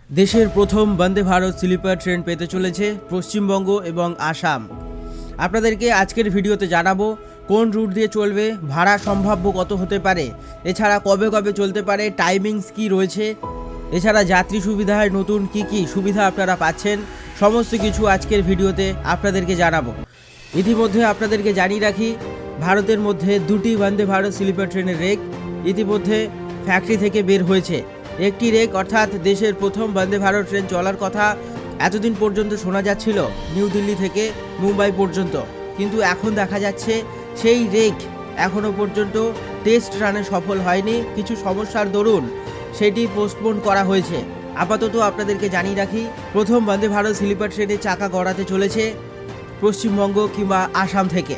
দেশের প্রথম Vande Bharat sleeper train পেতে চলেছে পশ্চিমবঙ্গ এবং আসাম। আপনাদেরকে আজকের ভিডিওতে জানাবো কোন রুট দিয়ে চলবে, ভাড়া সম্ভাব্য কত হতে পারে, এছাড়া কবে কবে চলতে পারে, টাইমিংস কি রয়েছে, এছাড়া যাত্রী সুবিধায় নতুন কি সুবিধা আপনারা পাচ্ছেন, সমস্ত কিছু আজকের ভিডিওতে আপনাদেরকে জানাবো। ইতিমধ্যে আপনাদেরকে জানিয়ে রাখি, ভারতের মধ্যে দুটি বন্দে ভারত স্লিপার ট্রেনের রেক ইতিমধ্যে ফ্যাক্টরি থেকে বের হয়েছে। একটি রেক অর্থাৎ দেশের প্রথম বন্দে ভারত ট্রেন চলার কথা এতদিন পর্যন্ত শোনা যাচ্ছিল নিউ দিল্লি থেকে মুম্বাই পর্যন্ত, কিন্তু এখন দেখা যাচ্ছে সেই রেক এখনও পর্যন্ত টেস্ট রানে সফল হয়নি। কিছু সমস্যার দরুন সেটি পোস্টপোন করা হয়েছে। আপাতত আপনাদেরকে জানিয়ে রাখি, প্রথম বন্দে ভারত স্লিপার ট্রেনের চাকা গড়াতে চলেছে পশ্চিমবঙ্গ কিংবা আসাম থেকে।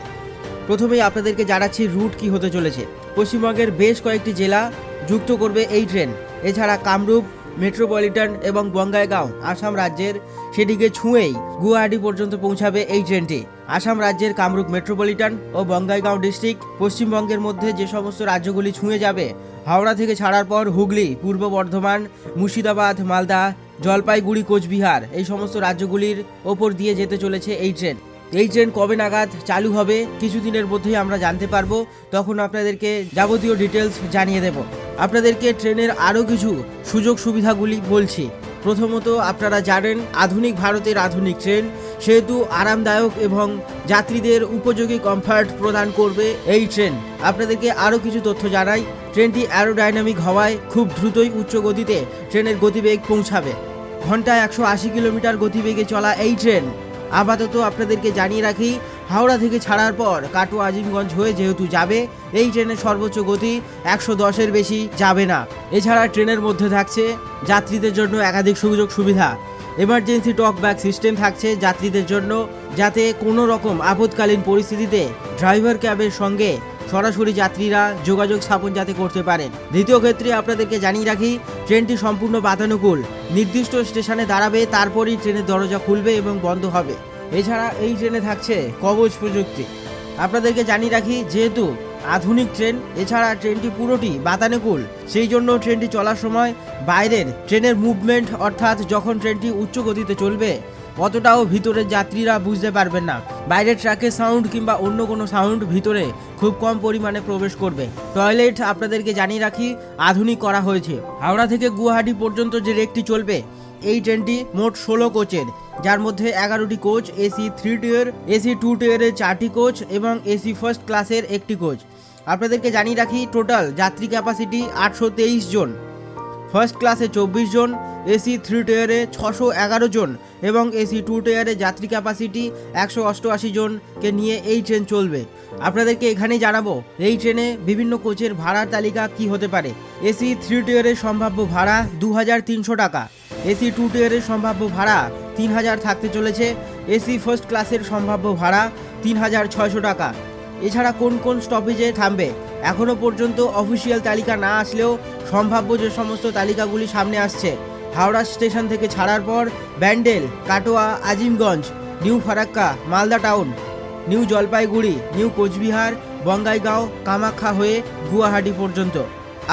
প্রথমেই আপনাদেরকে জানাচ্ছি রুট কি হতে চলেছে। পশ্চিমবঙ্গের বেশ কয়েকটি জেলা যুক্ত করবে এই ট্রেন। এছাড়া কামরূপ মেট্রোপলিটন এবং বঙ্গাইগাঁও আসাম রাজ্যের, সেদিকে ছুঁয়েই গুয়াহাটি পর্যন্ত পৌঁছাবে এই ট্রেনটি। আসাম রাজ্যের কামরূপ মেট্রোপলিটন ও বঙ্গাইগাঁও ডিস্ট্রিক্ট পশ্চিমবঙ্গের মধ্যে যে সমস্ত রাজ্যগুলি ছুঁয়ে যাবে, হাওড়া থেকে ছাড়ার পর হুগলি, পূর্ব বর্ধমান, মুর্শিদাবাদ, মালদা, জলপাইগুড়ি, কোচবিহার এই সমস্ত রাজ্যগুলির ওপর দিয়ে যেতে চলেছে এই ট্রেন। এই ট্রেন কবে নাগাদ চালু হবে কিছুদিনের মধ্যেই আমরা জানতে পারবো, তখন আপনাদেরকে যাবতীয় ডিটেলস জানিয়ে দেব। আপনাদেরকে ট্রেনের আরও কিছু সুযোগ সুবিধাগুলি বলছি। প্রথমত, আপনারা জানেন আধুনিক ভারতের আধুনিক ট্রেন, সেহেতু আরামদায়ক এবং যাত্রীদের উপযোগী কমফর্ট প্রদান করবে এই ট্রেন। আপনাদেরকে আরও কিছু তথ্য জানাই। ট্রেনটি অ্যারোডাইনামিক হওয়ায় খুব দ্রুতই উচ্চ গতিতে ট্রেনের গতিবেগ পৌঁছাবে। ঘন্টায় 180 কিলোমিটার গতিবেগে চলা এই ট্রেন আপাতত আপনাদেরকে জানিয়ে রাখি, হাওড়া থেকে ছাড়ার পর কাটোয়া আজিমগঞ্জ হয়ে যেহেতু যাবে, এই ট্রেনের সর্বোচ্চ গতি 110-এর বেশি যাবে না। এছাড়া ট্রেনের মধ্যে থাকছে যাত্রীদের জন্য একাধিক সুযোগ সুবিধা। এমার্জেন্সি টক ব্যাক সিস্টেম থাকছে যাত্রীদের জন্য, যাতে কোনো রকম আপৎকালীন পরিস্থিতিতে ড্রাইভার ক্যাবের সঙ্গে সরাসরি যাত্রীরা যোগাযোগ স্থাপন যাতে করতে পারেন। দ্বিতীয় ক্ষেত্রে আপনাদেরকে জানিয়ে রাখি, ট্রেনটি সম্পূর্ণ বাতানুকূল। নির্দিষ্ট স্টেশনে দাঁড়াবে, তারপরই ট্রেনের দরজা খুলবে এবং বন্ধ হবে। এছাড়া এই ট্রেনে থাকছে কবচ প্রযুক্তি। আপনাদেরকে জানিয়ে রাখি, যেহেতু আধুনিক ট্রেন, এছাড়া ট্রেনটি পুরোটি বাতানুকূল, সেই জন্য ট্রেনটি চলার সময় বাইরের ট্রেনের মুভমেন্ট, অর্থাৎ যখন ট্রেনটি উচ্চ গতিতে চলবে অতটাও ভিতরের যাত্রীরা বুঝতে পারবেন না। বাইরের ট্র্যাকের সাউন্ড কিংবা অন্য কোনো সাউন্ড ভিতরে খুব কম পরিমাণে প্রবেশ করবে। টয়লেট আপনাদেরকে জানিয়ে রাখি আধুনিক করা হয়েছে। হাওড়া থেকে গুয়াহাটি পর্যন্ত যে রেকটি চলবে, এই ট্রেনটি মোট 16 কোচের, যার মধ্যে 11টি কোচ এসি 3 টিয়ার, এসি 2 টিয়ারের 4টি কোচ এবং এসি ফার্স্ট ক্লাসের 1টি কোচ। আপনাদেরকে জানিয়ে রাখি, টোটাল যাত্রী ক্যাপাসিটি 823 জন, ফার্স্ট ক্লাসে 24 জন, এসি 3 টিয়ারে 611 জন এবং এসি 2 টিয়ারে যাত্রী ক্যাপাসিটি 188 জনকে নিয়ে এই ট্রেন চলবে। আপনাদেরকে এখানেই জানাবো এই ট্রেনে বিভিন্ন কোচের ভাড়ার তালিকা কি হতে পারে। এসি 3 টিয়ারের সম্ভাব্য ভাড়া 2300 টাকা, এসি 2 টিয়ারের সম্ভাব্য ভাড়া 3000 থাকতে চলেছে, এসি ফার্স্ট ক্লাসের সম্ভাব্য ভাড়া 3600 টাকা। এছাড়া কোন কোন স্টপেজে থামবে এখনও পর্যন্ত অফিসিয়াল তালিকা না আসলেও সম্ভাব্য যে সমস্ত তালিকাগুলি সামনে আসছে, হাওড়া স্টেশন থেকে ছাড়ার পর Bandel, Katwa, Azimganj, new Farakka, Malda town, new Jalpaiguri, new Coochbehar, Bongaigaon, Kamakhya হয়ে গুয়াহাটি পর্যন্ত।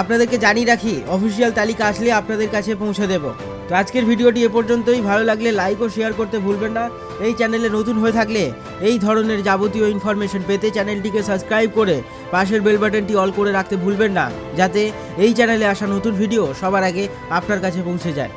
আপনাদেরকে জানিয়ে রাখি, অফিসিয়াল তালিকা আসলে আপনাদের কাছে পৌঁছে দেব। তো আজকের ভিডিওটি এ পর্যন্তই। ভালো লাগলে লাইক ও শেয়ার করতে ভুলবেন না। এই চ্যানেলে নতুন হয়ে থাকলে এই ধরনের যাবতীয় ইনফরমেশন পেতে চ্যানেলটিকে সাবস্ক্রাইব করে পাশের বেল বাটনটি অল করে রাখতে ভুলবেন না, যাতে এই চ্যানেলে আসা নতুন ভিডিও সবার আগে আপনার কাছে পৌঁছে যায়।